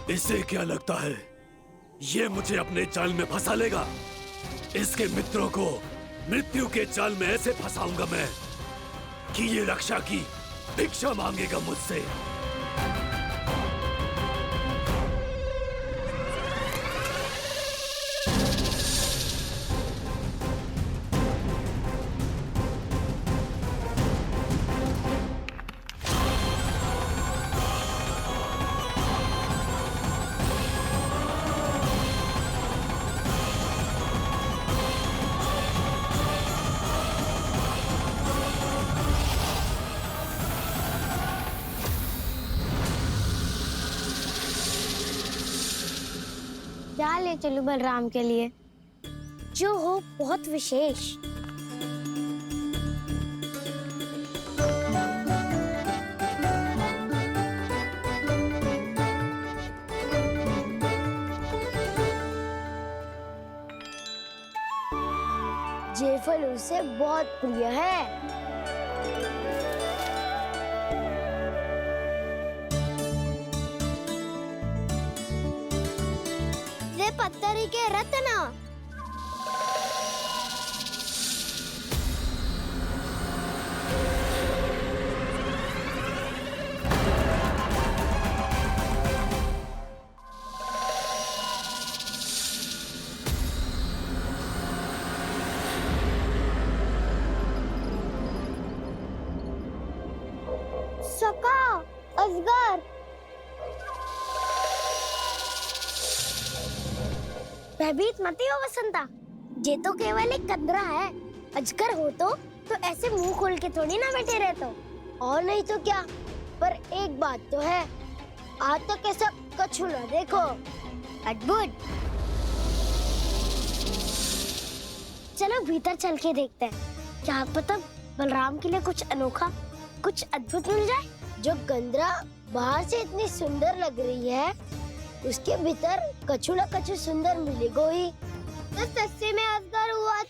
इसे क्या लगता है ये मुझे अपने जाल में फंसा लेगा? इसके मित्रों को मृत्यु के जाल में ऐसे फंसाऊंगा मैं कि ये रक्षा की भिक्षा मांगेगा मुझसे। क्या ले चलूं बलराम के लिए जो हो बहुत विशेष? ये फल उसे बहुत प्रिय है। ये पत्थरी के रत्न। सका अजगर। भयभीत मत हो वसंता, ये तो केवल एक कंदरा है। अजगर हो तो ऐसे मुंह खोल के थोड़ी ना बैठे रहते हो। और नहीं तो क्या, पर एक बात तो है, आज तक ऐसा कछु ना देखो। अद्भुत। चलो भीतर चल के देखते हैं, क्या पता बलराम के लिए कुछ अनोखा, कुछ अद्भुत मिल जाए। जो गंदरा बाहर से इतनी सुंदर लग रही है, उसके भीतर कछु न कछु सुंदर मिलेगा ही। तो सस्ते में अजगर हुआ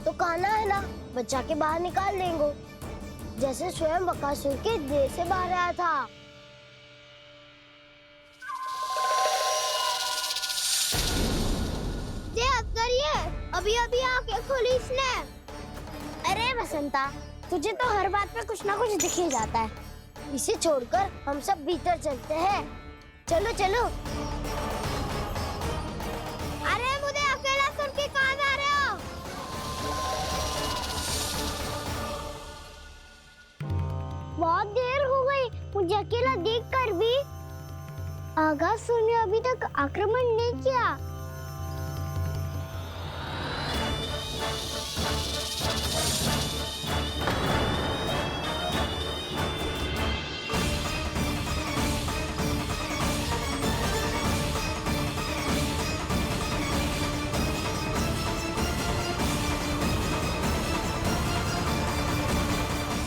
तो काना है ना, बच्चा के बाहर निकाल देंगे, जैसे स्वयं बकासुर के देह से बाहर आया था। ये अजगर ये अभी अभी आके खोली इसने। अरे वसंता, तुझे तो हर बात पे कुछ ना कुछ दिख ही जाता है। इसे छोड़कर हम सब भीतर चलते हैं। चलो चलो। अरे मुझे अकेला सुन के कहाँ जा रहे हो? बहुत देर हो गई मुझे अकेला देखकर भी। आगासुर ने अभी तक आक्रमण नहीं किया।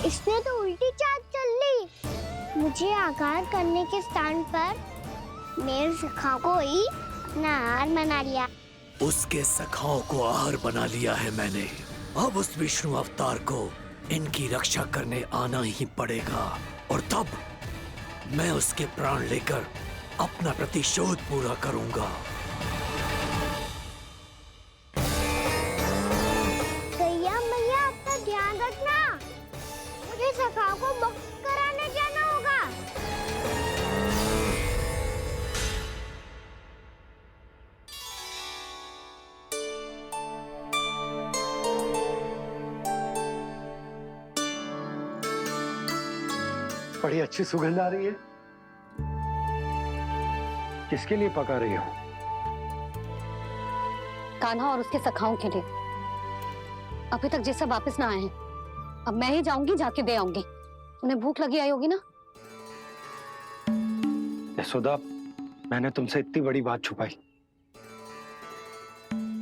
इसने तो उल्टी चाल चल ली। मुझे आघात करने के स्थान पर मेरे सखा को ही अपना आहार बना लिया। उसके सखाओं को आहार बना लिया है मैंने। अब उस विष्णु अवतार को इनकी रक्षा करने आना ही पड़ेगा, और तब मैं उसके प्राण लेकर अपना प्रतिशोध पूरा करूंगा। गैया मैया, अपना ध्यान रखना। मुझे सखा को मुक्त कराने जाना होगा। बड़ी अच्छी सुगंध आ रही है। किसके लिए पका रही हो? कान्हा और उसके सखाओं के लिए। अभी तक जैसे वापस ना आए हैं, अब मैं ही जाऊंगी, जाके दे आऊंगी। उन्हें भूख लगी आई होगी ना। यशोदा, मैंने तुमसे इतनी बड़ी बात छुपाई,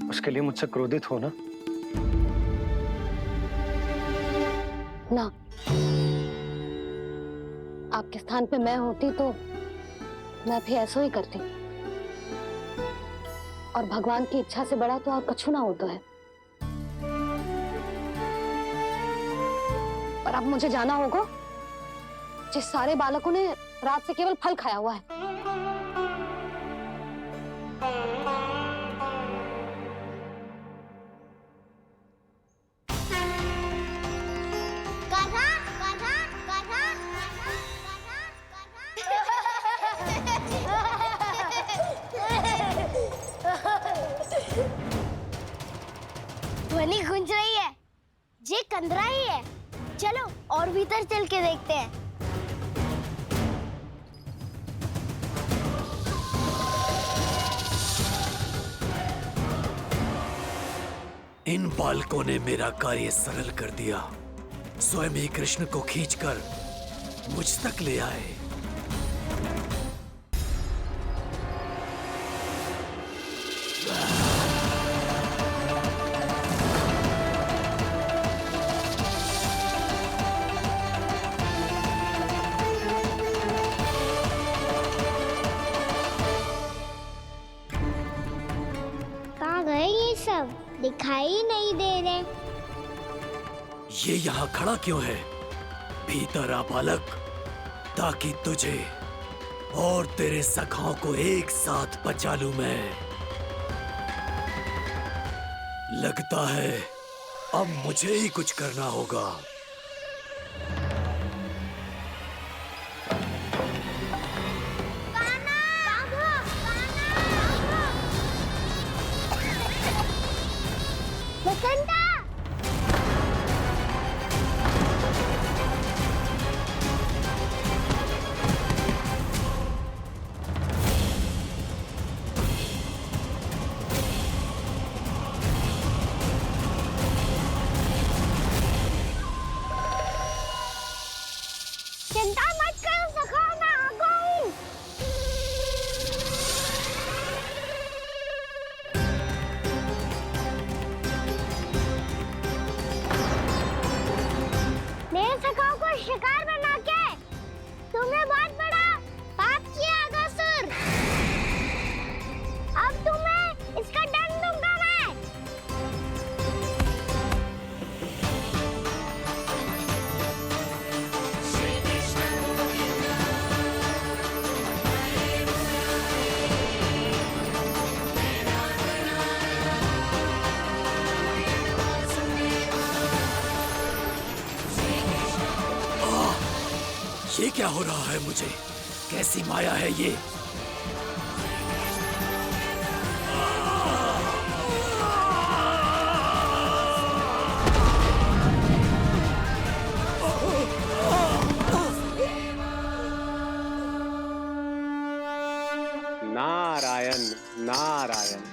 उसके लिए मुझसे क्रोधित हो ना? ना, आपके स्थान पे मैं होती तो मैं भी ऐसा ही करती। और भगवान की इच्छा से बड़ा तो और कछु ना होता है। पर अब मुझे जाना होगा। जिस सारे बालकों ने रात से केवल फल खाया हुआ है, ध्वनि गूंज रही है। ये कंदरा ही है। चलो और भीतर चल के देखते हैं। इन बालकों ने मेरा कार्य सरल कर दिया। स्वयं ही कृष्ण को खींचकर मुझ तक ले आए। कहाँ गए ये सब? दिखाई नहीं दे रहे। ये यहाँ खड़ा क्यों है? भीतर आ बालक, ताकि तुझे और तेरे सखाओं को एक साथ बचा लूं मैं। लगता है अब मुझे ही कुछ करना होगा। बसंता! चिंता मत करो सखा, मैं आ गई। मेरे सखाओं को शिकार बना के तुमने बहुत बड़ा पाप किया अगासुर। अब तुम्हें इसका दंड दूंगा मैं। ये क्या हो रहा है मुझे? कैसी माया है ये? नारायण नारायण।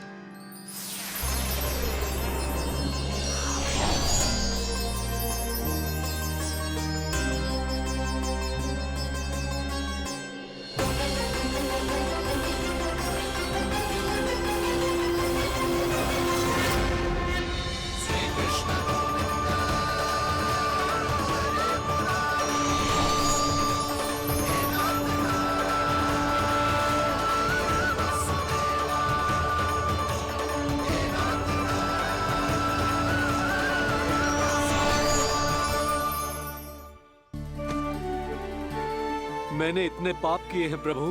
मैंने इतने पाप किए हैं प्रभु,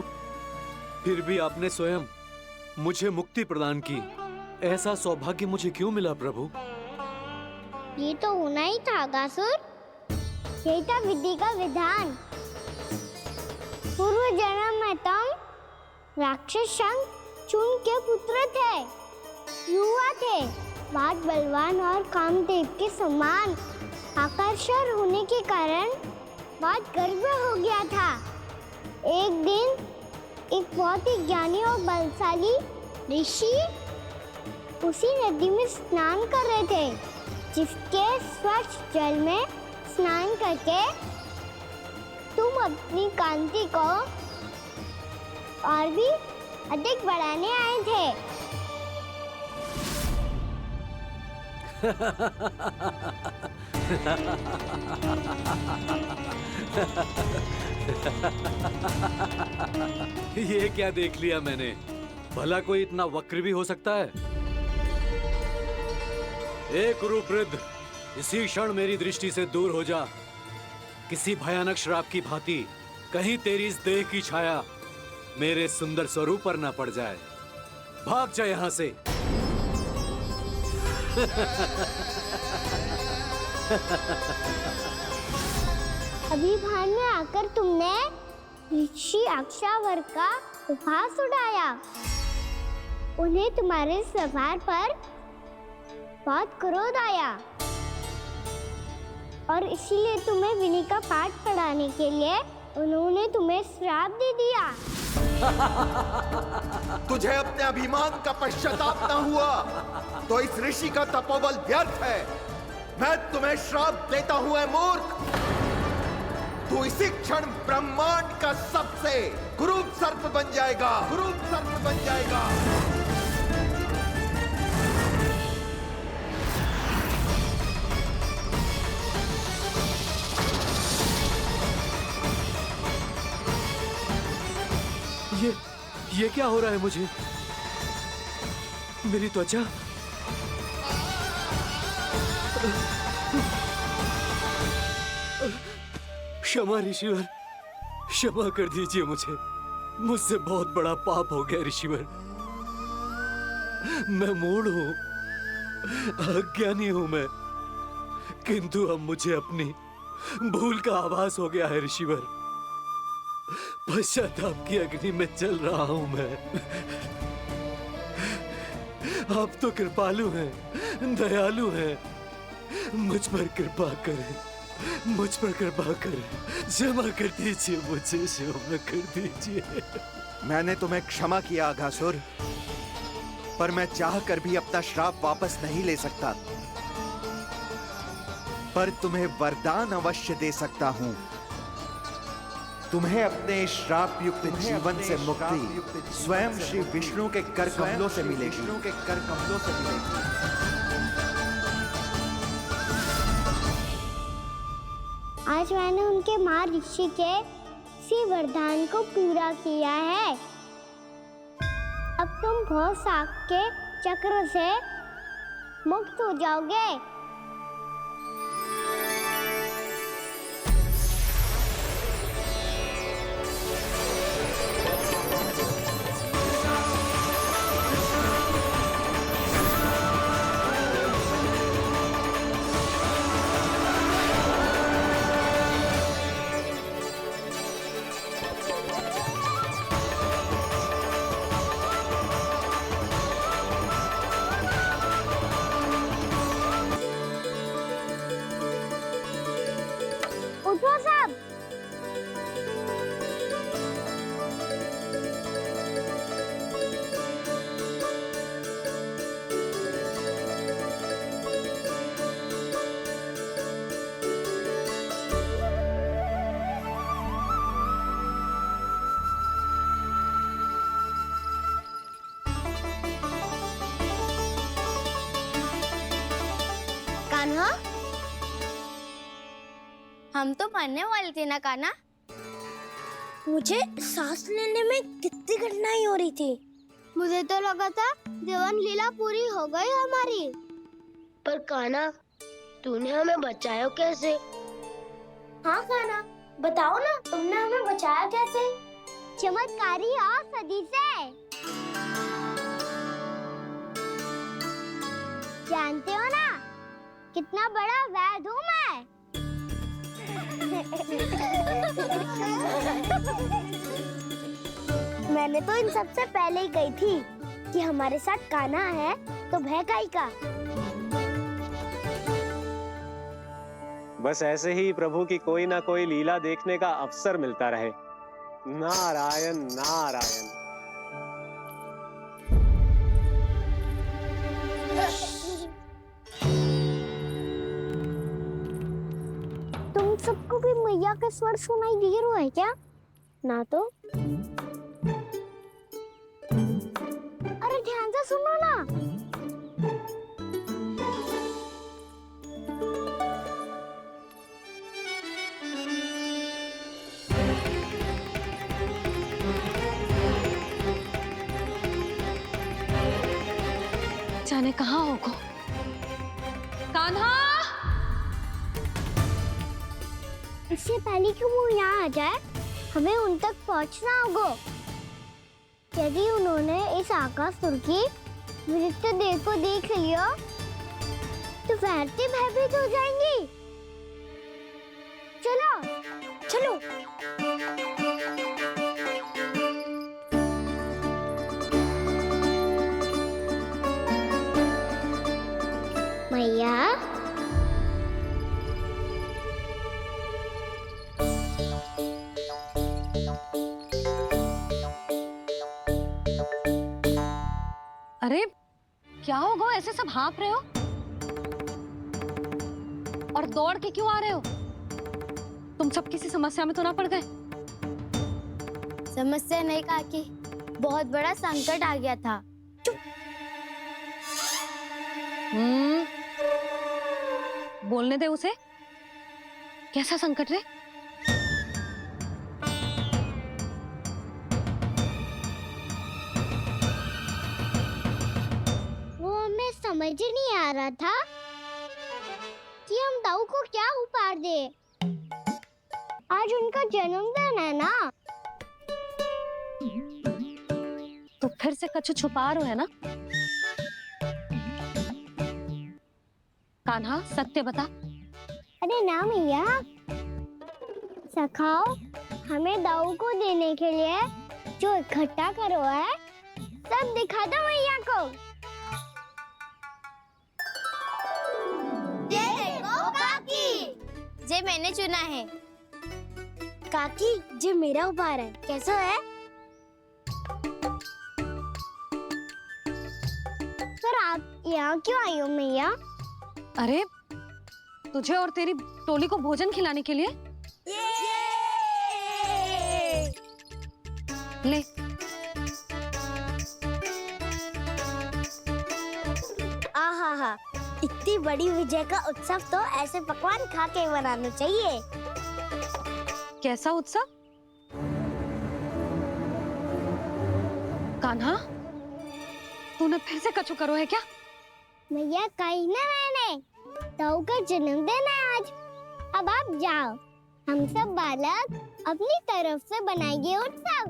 फिर भी आपने स्वयं मुझे मुक्ति प्रदान की। ऐसा सौभाग्य मुझे क्यों मिला प्रभु? ये तो होना ही था अगासुर। यही था विधि का विधान। पूर्व जन्म में तुम राक्षस शंखचूड़ के पुत्र थे। युवा थे, बहुत बलवान और कामदेव के समान। आकर्षण होने के कारण बहुत गर्व हो गया था। एक दिन एक बहुत ही ज्ञानी और बलशाली ऋषि उसी नदी में स्नान कर रहे थे, जिसके स्वच्छ जल में स्नान करके तुम अपनी कांति को और भी अधिक बढ़ाने आए थे। ये क्या देख लिया मैंने? भला कोई इतना वक्र भी हो सकता है? एक कुरुवृद्ध, इसी क्षण मेरी दृष्टि से दूर हो जा। किसी भयानक श्राप की भांति कहीं तेरी इस देह की छाया मेरे सुंदर स्वरूप पर ना पड़ जाए। भाग जा यहाँ से। अभी भान में आकर तुमने ऋषि अक्षावर का उपहास उड़ाया। उन्हें तुम्हारे सवार पर बहुत क्रोध आया और इसीलिए तुम्हें विनी का पाठ पढ़ाने के लिए उन्होंने तुम्हें श्राप दे दिया। तुझे अपने अभिमान का पश्चाताप न हुआ तो इस ऋषि का तपोबल व्यर्थ है। मैं तुम्हें श्राप देता हूं, ऐ मूर्ख। तू इसी क्षण ब्रह्मांड का सबसे क्रूर सर्प बन जाएगा, क्रूर सर्प बन जाएगा। ये क्या हो रहा है मुझे? मेरी त्वचा क्षमा ऋषिवर, क्षमा कर दीजिए मुझे। मुझसे बहुत बड़ा पाप हो गया ऋषिवर। मैं मूढ़ हूं, अज्ञानी हूं मैं, किंतु अब मुझे अपनी भूल का आभास हो गया है ऋषिवर। पश्चाताप की अग्नि में जल रहा हूं मैं। आप तो कृपालु हैं, दयालु हैं, मुझ पर कृपा करें, मुझ पर कृपा करें। क्षमा कर दीजिए मुझे, क्षमा कर दीजिए। मैंने तुम्हें क्षमा किया अघासुर, पर मैं चाहकर भी अपना श्राप वापस नहीं ले सकता। पर तुम्हें वरदान अवश्य दे सकता हूं। तुम्हें अपने श्राप युक्त जीवन से मुक्ति स्वयं श्री विष्णु के कर कमलों से मिलेगी, विष्णु के कर कमलों से मिलेगी। आज मैंने उनके माँ ऋषि के इसी वरदान को पूरा किया है। अब तुम भव साग के चक्र से मुक्त हो जाओगे। उठो सब। कान्हा, हम तो मरने वाले थे ना कान्हा। मुझे सांस लेने में कितनी कठिनाई हो रही थी। मुझे तो लगा था जीवन लीला पूरी हो गई हमारी। पर कान्हा, तूने हमें बचाया कैसे? हाँ कान्हा, बताओ ना, तुमने हमें बचाया कैसे? चमत्कारी और सदी से। जानते हो ना कितना बड़ा वैद्य हूँ मैं। मैंने तो इन सबसे पहले ही कही थी कि हमारे साथ कान्हा है तो भय काई का। बस ऐसे ही प्रभु की कोई ना कोई लीला देखने का अवसर मिलता रहे। नारायण नारायण। तुम सबको भी मैया के स्वर सुनाई दे रहा है क्या? ना तो। अरे ध्यान से सुनो ना। जाने कहाँ होगो। कान्हा! इससे पहले कि वो यहाँ आ जाए, हमें उन तक पहुँचना होगा। यदि उन्होंने इस आकासुर की नृत्य देह को देख लिया, तो वैरती भयभीत हो जाएंगी। चलो, चलो। अरे क्या हो गो, ऐसे सब हाँफ रहे हो और दौड़ के क्यों आ रहे हो? तुम सब किसी समस्या में तो ना पड़ गए? समस्या नहीं काकी, बहुत बड़ा संकट आ गया था। बोलने दे उसे। कैसा संकट रे? वो हमें समझ ही नहीं आ रहा था कि हम दाऊ को क्या उपहार दे। आज उनका जन्मदिन है ना। तो फिर से कछु छुपा रहे हो है ना? कान्हा सत्य बता। अरे ना मैया, सखाओ हमें दाऊ को देने के लिए जो इकट्ठा करो है सब दिखा दो मैया को। ये देखो काकी, जे मैंने चुना है। काकी जे मेरा उपहार है, कैसा है? पर आप यहाँ क्यों आई हो मैया? अरे तुझे और तेरी टोली को भोजन खिलाने के लिए। ले। आहा, इतनी बड़ी विजय का उत्सव तो ऐसे पकवान खा के मनाना चाहिए। कैसा उत्सव? कान्हा तूने फिर से कछु करो है क्या? मैया कही ना मैंने, ताऊ का जन्मदिन है आज। अब आप जाओ, हम सब बालक अपनी तरफ से बनाएंगे उत्सव।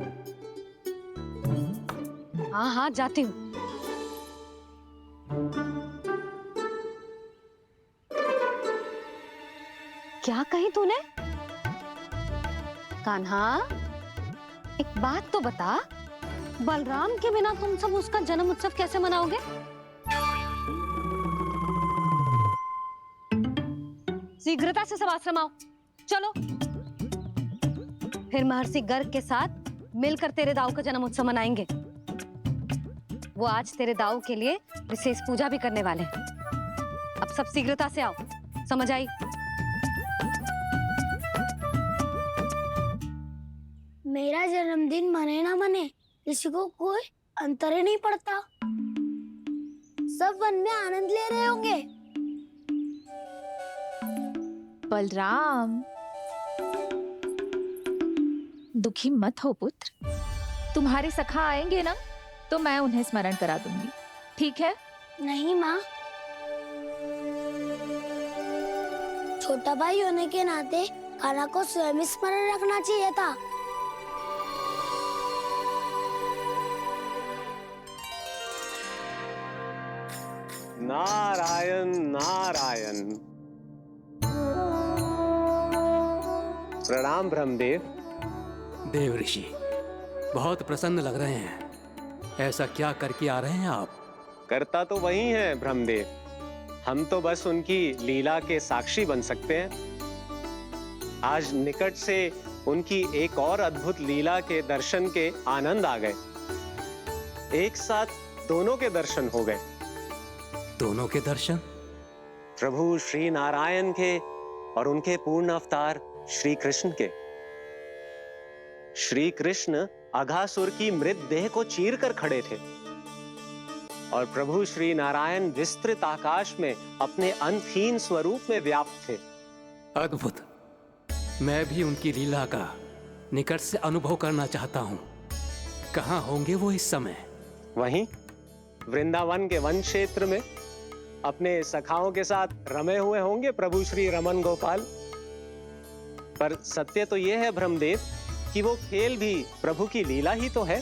हाँ हाँ जाती हूँ। क्या कही तूने? कान्हा एक बात तो बता, बलराम के बिना तुम सब उसका जन्म उत्सव कैसे मनाओगे? शीघ्रता से सब आश्रम आओ, चलो। फिर महर्षि गर्ग के साथ मिलकर तेरे दाऊ का जन्म उत्सव मनाएंगे। वो आज तेरे दाऊ के लिए विशेष पूजा भी करने वाले हैं। अब सब शीघ्रता से आओ, समझ आई? मेरा जन्मदिन मने ना मने, किसी को कोई अंतर ही नहीं पड़ता। सब वन में आनंद ले रहे होंगे। बलराम, दुखी मत हो पुत्र। तुम्हारे सखा आएंगे ना तो मैं उन्हें स्मरण करा दूंगी, ठीक है? नहीं माँ, छोटा भाई होने के नाते कान्हा को स्वयं स्मरण रखना चाहिए था। नारायण नारायण। प्रणाम ब्रह्मदेव। देव ऋषि बहुत प्रसन्न लग रहे हैं। ऐसा क्या करके आ रहे हैं आप? करता तो वही है ब्रह्मदेव, हम तो बस उनकी लीला के साक्षी बन सकते हैं। आज निकट से उनकी एक और अद्भुत लीला के दर्शन के आनंद आ गए। एक साथ दोनों के दर्शन हो गए। दोनों के दर्शन? प्रभु श्री नारायण के और उनके पूर्ण अवतार श्री कृष्ण के। श्री कृष्ण अघासुर की मृत देह को चीर कर खड़े थे और प्रभु श्री नारायण विस्तृत आकाश में अपने अंतहीन स्वरूप में व्याप्त थे। अद्भुत। मैं भी उनकी लीला का निकट से अनुभव करना चाहता हूँ। कहाँ होंगे वो इस समय? वहीं वृंदावन के वन क्षेत्र में अपने सखाओं के साथ रमे हुए होंगे प्रभु श्री रमन गोपाल। पर सत्य तो यह है ब्रह्मदेव कि वो खेल भी प्रभु की लीला ही तो है।